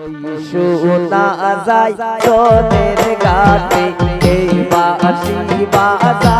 শোনা যায় তোদের গাতে এই বাঁশি বাজা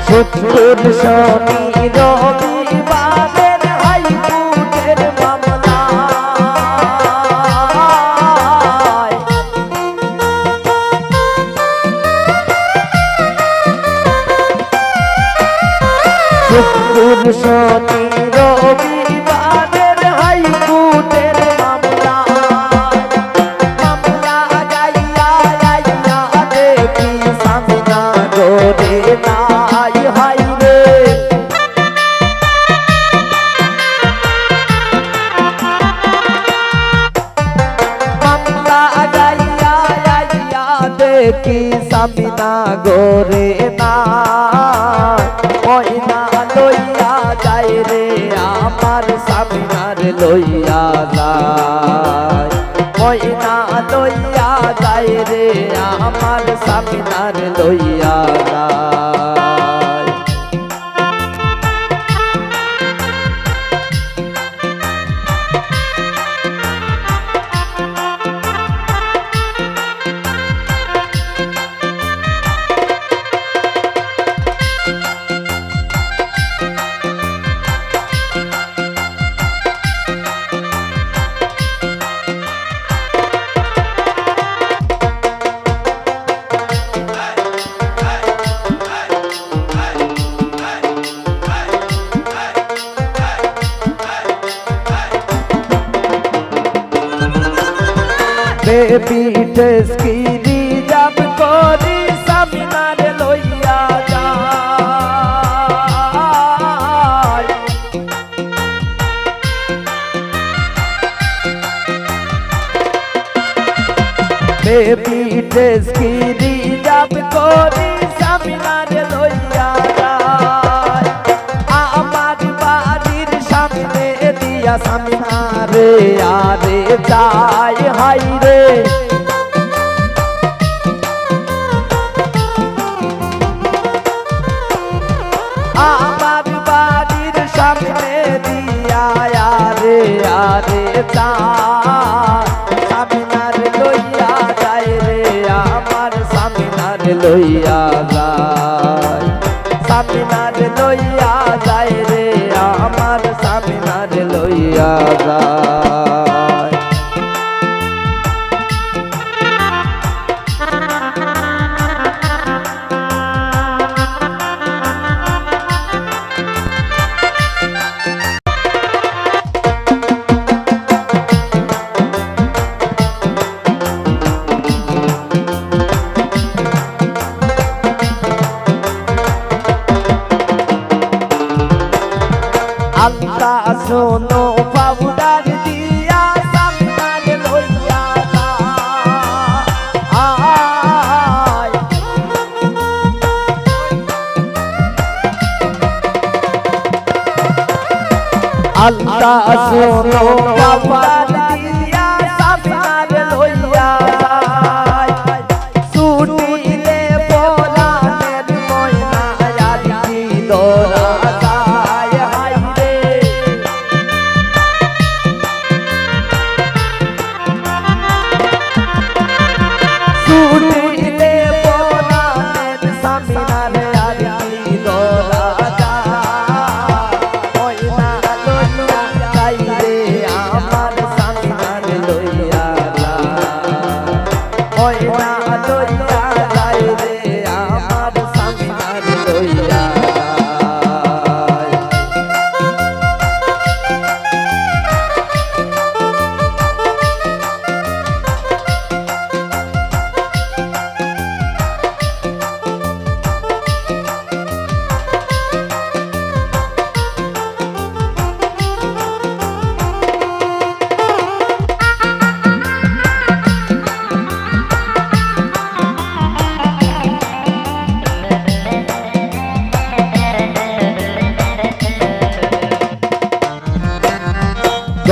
শুক্র শনি রবিবারের হাইকোর্টের মামলা শুক্র শনি রবিবারের হাইকোর্টের মামলা মামলা গাইয়া গাইয়া দেখি সামনা গরে না কি সামিনা গোরে না ময়না লইয়া যায় রে আমার সামিনার লইয়া যায় ময়না লইয়া যায় রে আমার সামিনার লইয়া যায় বেবি টেস্কি রিজার্ভ করি সামিনার লইয়া যায় বেবি টেস্কি রিজার্ভ করি সামিনার লইয়া যায় আমার বাড়ির সামনে দিয়া সামিনারে আরে যায় হাই রে আমার বাড়ির সামনে দিয়া আরে আরে যায় সামিনার লইয়া যায় রে আমার সামিনার লইয়া যায় সামিনার লইয়া যায় রে আমার সামিনার লইয়া যায় আল্লাহ শোনো পাউডার দিয়া সামিনার লইয়া যায় আল্লাহ শোনো পাউডার দিয়া সামিনার লইয়া যায় ছুটিলে পরাণের ময়না আর কি দোরা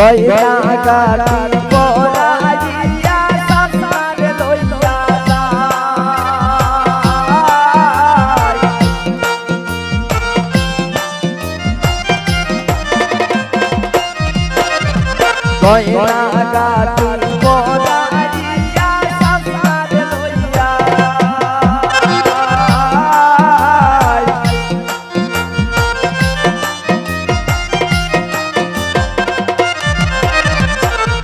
গয়না গাটি পরাইয়া সামনারে লইয়া যায় গয়না গাটি পরাইয়া সামনারে লইয়া যায়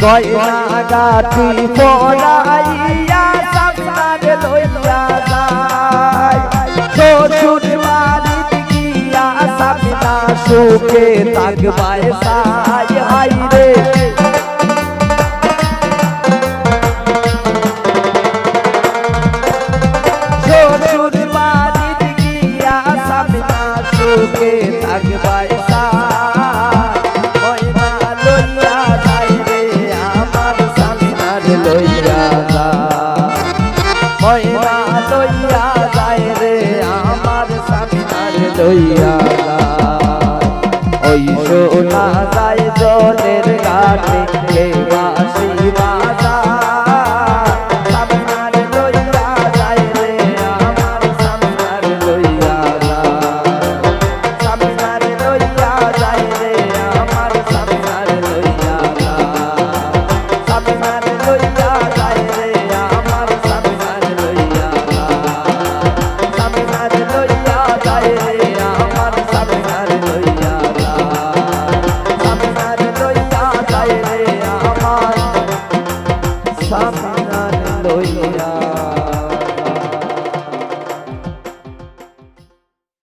গয়না গাটি পরাইয়া সামনারে লইয়া যায় শ্বশুর বাড়িতে গিয়া সামনা সুখে থাকবায় সাই হাই রে শ্বশুর বাড়িতে গিয়া সামনা সুখে থাকবায় সাই গয়না লইয়া যায় রে আমার সামনারে লইয়া যায় গয়না লইয়া যায় রে আমার সামনারে লইয়া যায় ওই সোনা যায় জলের ঘাটে কে বাঁশি বাজায় সামনারে লইয়া যায় রে আমার সামনারে লইয়া যায় সামনারে লইয়া যায় রে আমার সামনারে লইয়া যায় সামনারে লইয়া যায় রে আমার সামনারে লইয়া যায় সামনারে লইয়া যায় রে আমার সামনারে লইয়া যায় সামনারে লইয়া যায় রে আমার সামনারে লইয়া